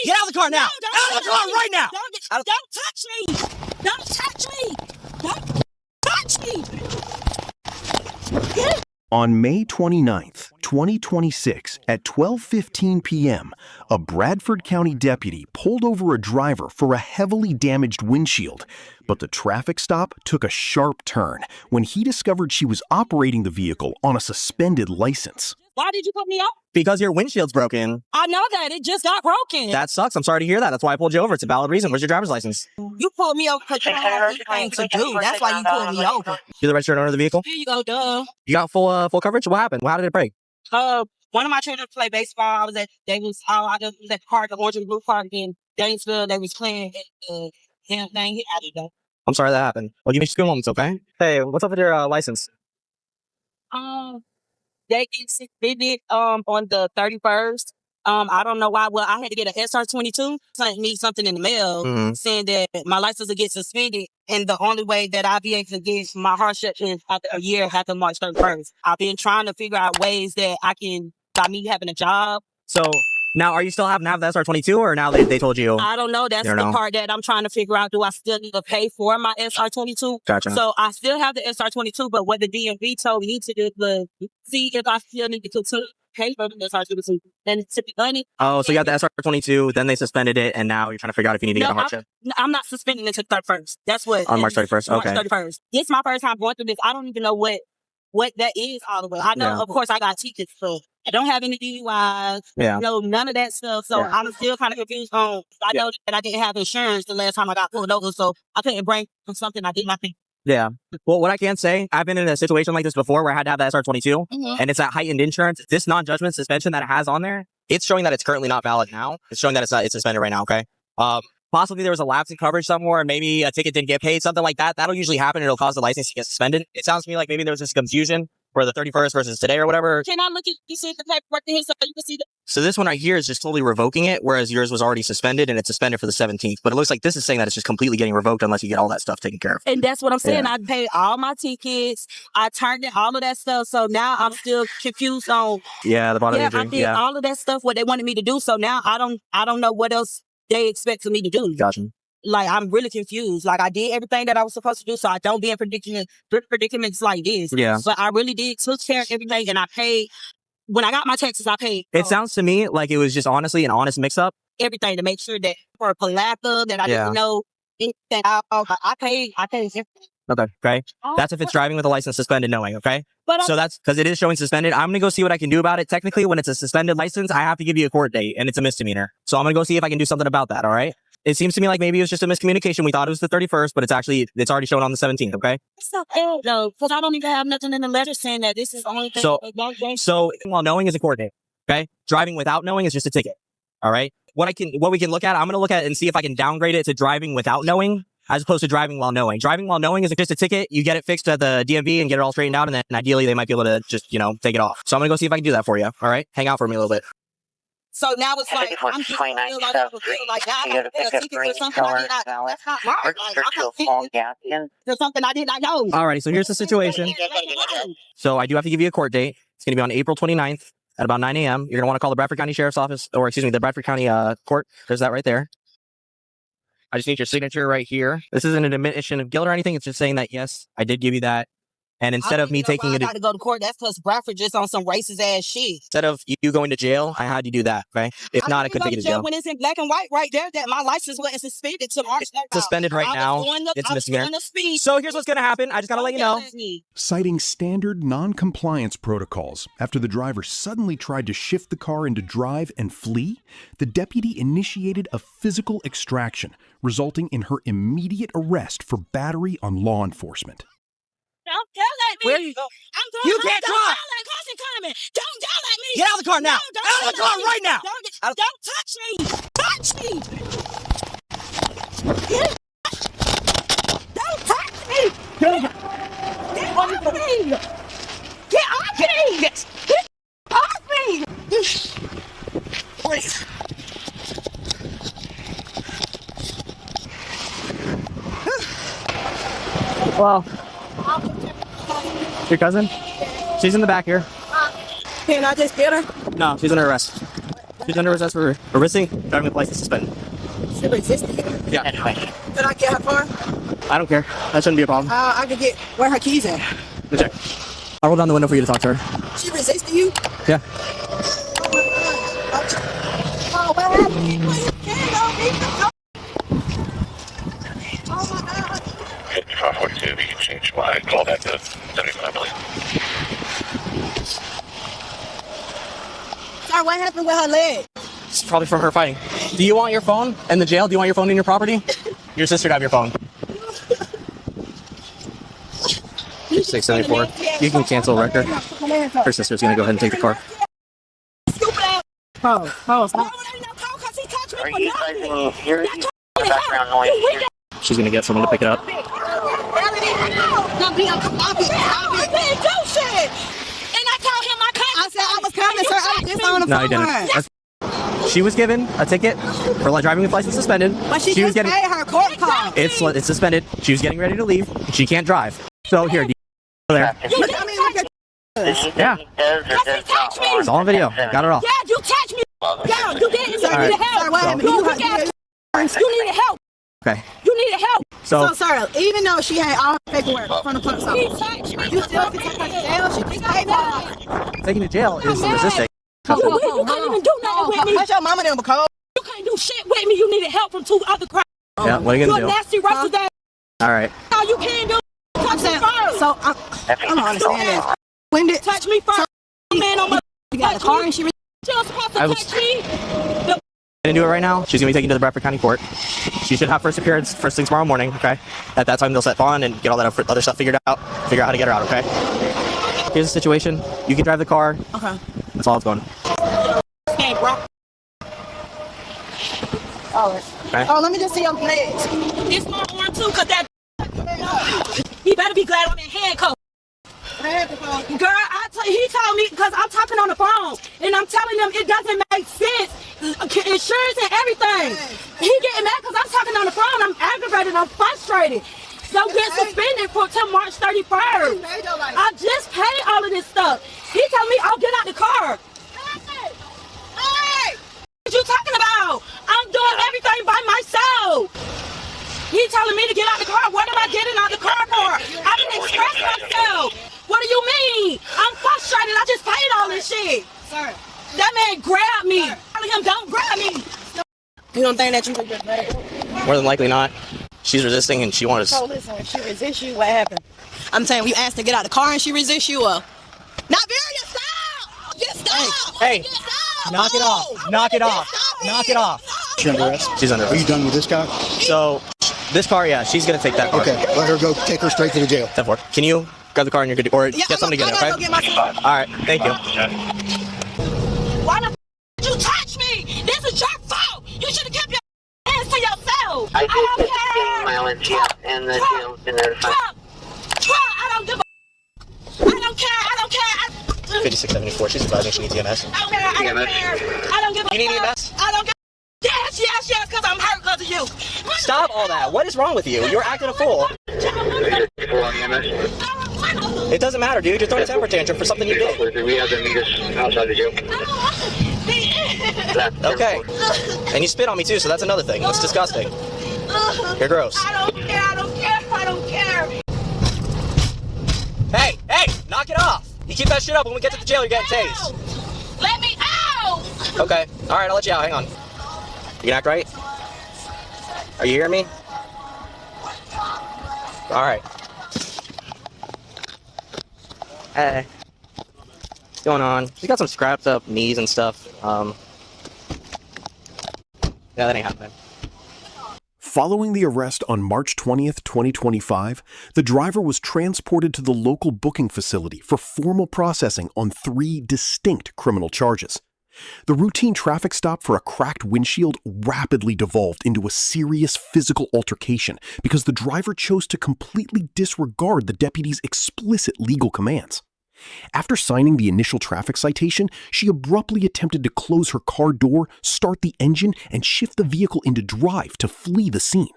Get out of the car now! No, Out of the car right now! Don't touch me! Don't touch me! Don't touch me! Get On May 29th, 2026, at 12:15 p.m., a Bradford County deputy pulled over a driver for a heavily damaged windshield. But the traffic stop took a sharp turn when he discovered she was operating the vehicle on a suspended license. Why did you put me up? Because your windshield's broken. I know that. It just got broken. That sucks. I'm sorry to hear that. That's why I pulled you over. It's a valid reason. Where's your driver's license? You pulled me over because you don't have anything to do. That's why you pulled me over. You're the registered owner of the vehicle? Here you go, duh. You got full coverage? What happened? How did it break? One of my children played baseball. I was at the park, the orange and blue park in Dainesville. They was playing the damn thing. I don't know. I'm sorry that happened. Well, give me just a few moments, okay? Hey, what's up with your license? They get suspended on the 31st. I don't know why. Well, I had to get an SR-22, sent me something in the mail saying that my license will get suspended. And the only way that I'll be able to get my hardship is after a year after March 31st. I've been trying to figure out ways that I can, by me having a job. So now, are you still having to have the SR-22 or now they told you? I don't know. That's the part that I'm trying to figure out. Do I still need to pay for my SR-22? Gotcha. So I still have the SR-22, but what the DMV told me to do was see if I still need to pay for the SR-22. And to be honest. Oh, so you got the SR-22, then they suspended it, and now you're trying to figure out if you need to get a hardship? I'm not suspending it to the 31st. That's what. On March 31st, okay. March 31st. This is my first time going through this. I don't even know what that is all the way. I know, of course, I got tickets, so I don't have any DUIs. Yeah. No, none of that stuff. So I'm still kind of confused on. I know that I didn't have insurance the last time I got pulled over, so I couldn't bring something I did not think. Yeah. Well, what I can say, I've been in a situation like this before where I had to have the SR-22, and it's that heightened insurance. This non-judgment suspension that it has on there, it's showing that it's currently not valid now. It's showing that it's suspended right now, okay? Possibly there was a lapse in coverage somewhere and maybe a ticket didn't get paid, something like that. That'll usually happen. It'll cause the license to get suspended. It sounds to me like maybe there was this confusion for the 31st versus today or whatever. Can I look at you see the paperwork here so you can see the... So this one right here is just totally revoking it, whereas yours was already suspended and it's suspended for the 17th. But it looks like this is saying that it's just completely getting revoked unless you get all that stuff taken care of. And that's what I'm saying. I paid all my tickets. I turned in all of that stuff. So now I'm still confused on... Yeah, the bottom I did all of that stuff, what they wanted me to do. So now I don't know what else they expect for me to do. Gotcha. Like, I'm really confused. Like, I did everything that I was supposed to do, so I don't be in predicaments like this. Yeah. But I really did took care of everything, and I paid. When I got my taxes, I paid. It sounds to me like it was just honestly an honest mix-up. Everything to make sure that for Palaka, that I didn't know anything. I paid everything. Okay. That's if it's driving with a license suspended knowing, okay? So that's because it is showing suspended. I'm going to go see what I can do about it. Technically, when it's a suspended license, I have to give you a court date, and it's a misdemeanor. So I'm going to go see if I can do something about that, all right? It seems to me like maybe it was just a miscommunication. We thought it was the 31st, but it's already shown on the 17th, okay? No, because I don't even have nothing in the letter saying that this is the only thing. So while knowing is a court date, okay? Driving without knowing is just a ticket, all right? What we can look at, I'm going to look at it and see if I can downgrade it to driving without knowing as opposed to driving while knowing. Driving while knowing is just a ticket. You get it fixed at the DMV and get it all straightened out, and then ideally they might be able to just, take it off. So I'm going to go see if I can do that for you, all right? Hang out for me a little bit. So now it's like, I'm just like now I got to pay a ticket for something I did not know. That's not right. There's something I did not know. Alrighty, so here's the situation. So I do have to give you a court date. It's going to be on April 29th at about 9 a.m. You're going to want to call the Bradford County Sheriff's Office, or excuse me, the Bradford County Court. There's that right there. I just need your signature right here. This isn't an admission of guilt or anything. It's just saying that, yes, I did give you that. And instead of me taking it, I got to go to court. That's because Bradford just on some racist ass shit. Instead of you going to jail, I had you do that. Okay. If not, I could take you to jail. When it's in black and white right there, that my license wasn't suspended to March. Suspended right now. It's misdemeanor. So here's what's going to happen. I just got to let you know. Citing standard non-compliance protocols after the driver suddenly tried to shift the car into drive and flee, the deputy initiated a physical extraction, resulting in her immediate arrest for battery on law enforcement. Don't yell at me. Where you go? I'm going. You can't drive. Coming. Don't yell at me. Get out of the car now. No, out of the car right now. Don't touch me. Touch me. Don't touch me. Get off me. Get off me. Get off me. Please. Well. Your cousin? She's in the back here. Can I just get her? No, she's under arrest. She's under arrest for resisting, driving with license suspended. She resisted. Yeah. Could I get her car? I don't care. That shouldn't be a problem. I could get where her keys at. Good check. I'll roll down the window for you to talk to her. She resisted you? Yeah. Oh, what happened? You can't go. Oh my God. 5542, you can change my call back to 75 million. Sorry, what happened with her leg? It's probably from her fighting. Do you want your phone in the jail? Do you want your phone in your property? Your sister got your phone. 674. You can cancel record. Her sister's gonna go ahead and take the car. Stupid ass. Oh, stop. Are you citing here? Background noise. She's gonna get someone to pick it up. I didn't do shit. And I told him I said I was coming, sir. I was just on the phone. No, you didn't. She was given a ticket for driving with license suspended. But she was just paid her court cost. It's suspended. She was getting ready to leave. She can't drive. So here, there. Yeah. It's all on video. Got it all. Yeah, you touched me. Yeah, you didn't. Sir, All you right. needed help. You needed help. Okay. You needed help. So, sir, even though she had all her paperwork from the post office, you still can take her to jail. She just paid her. taking to jail is resisting. You can't even do nothing with me. What's your mama doing, because You can't do shit with me. You needed help from two other crimes. Yeah, what are you You're gonna a do? nasty racist ass. All right. All you can do is touch me first. so I don't understand this. When did Touch me first. Man on my you got a car and she She was supposed to I was- touch me. Gonna do it right now. She's gonna be taken to the Bradford County Court. She should have first appearance first thing tomorrow morning. Okay. At that time, they'll set bond and get all that other stuff figured out. Figure out how to get her out. Okay. Here's the situation. You can drive the car. Okay. That's all it's going. Hey, bro. Okay. Oh, let me just see your legs. It's my arm too, cause that. He better be glad I'm in handcuffs. Girl, he told me, because I'm talking on the phone, and I'm telling him it doesn't make sense. Insurance and everything. He getting mad because I'm talking on the phone. I'm aggravated. I'm frustrated. So get suspended till March 31st. I just paid all of this stuff. He told me, oh, get out the car. Hey! What you talking about? I'm doing everything by myself. He telling me to get out the car. What am I getting out the car for? I didn't express myself. What do you mean? I'm frustrated. I just paid all this shit. Sir. That man grabbed me. Telling him, don't grab me. You don't think that you would get mad? More than likely not. She's resisting and she wants. So listen, she resists you, what happened? I'm saying when you asked to get out the car and she resists you, not very stop! Just stop! Hey, Just stop! knock it off. Knock it off. Knock it off. She's under arrest? She's under Are you arrest. done with this guy? So, this car, yeah, she's gonna take that car. Okay, let her go. Take her straight to the jail. 10-4. Can you grab the car and you're good, or get somebody to get it, I'm okay? gonna go get my All right, thank you. Why the did you touch me? This is your fault. You should have kept your hands to yourself. I don't did care. 15 mile in jail, and the jail's been notified. Trump, I don't give a. I don't care. I don't care. 5674, she's advising she needs EMS. I don't care. I don't care. I don't give a. You need fuck. EMS? I don't give. Yes, because I'm hurt because of you. Stop all that. What is wrong with you? You're acting a fool. It doesn't matter, dude. You're throwing a temper tantrum for something you did. We have to meet us outside the jail. Okay. And you spit on me too, so that's another thing. That's disgusting. You're gross. I don't care. I don't care. I don't care. Hey, knock it off. You keep that shit up. When we get to the jail, you're getting tased. Let me out. Okay. All right, I'll let you out. Hang on. You can act right? Are you hearing me? All right. Hey. What's going on? She's got some scrapped up knees and stuff. Yeah, that ain't happening. Following the arrest on March 20th, 2025, the driver was transported to the local booking facility for formal processing on 3 distinct criminal charges. The routine traffic stop for a cracked windshield rapidly devolved into a serious physical altercation because the driver chose to completely disregard the deputy's explicit legal commands. After signing the initial traffic citation, she abruptly attempted to close her car door, start the engine, and shift the vehicle into drive to flee the scene.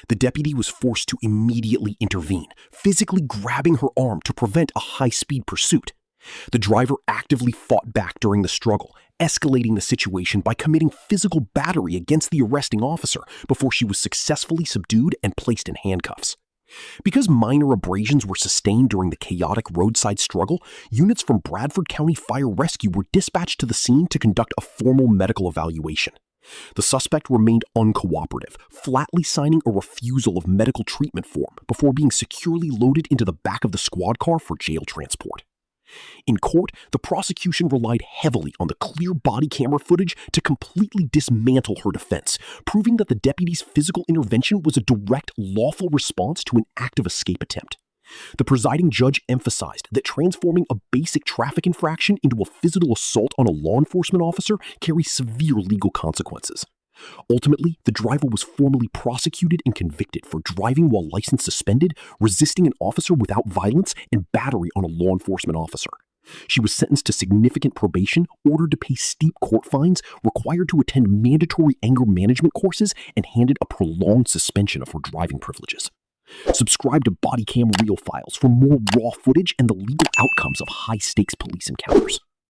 The deputy was forced to immediately intervene, physically grabbing her arm to prevent a high-speed pursuit. The driver actively fought back during the struggle, escalating the situation by committing physical battery against the arresting officer before she was successfully subdued and placed in handcuffs. Because minor abrasions were sustained during the chaotic roadside struggle, units from Bradford County Fire Rescue were dispatched to the scene to conduct a formal medical evaluation. The suspect remained uncooperative, flatly signing a refusal of medical treatment form before being securely loaded into the back of the squad car for jail transport. In court, the prosecution relied heavily on the clear body camera footage to completely dismantle her defense, proving that the deputy's physical intervention was a direct, lawful response to an active escape attempt. The presiding judge emphasized that transforming a basic traffic infraction into a physical assault on a law enforcement officer carries severe legal consequences. Ultimately, the driver was formally prosecuted and convicted for driving while license suspended, resisting an officer without violence, and battery on a law enforcement officer. She was sentenced to significant probation, ordered to pay steep court fines, required to attend mandatory anger management courses, and handed a prolonged suspension of her driving privileges. Subscribe to Bodycam Real Files for more raw footage and the legal outcomes of high-stakes police encounters.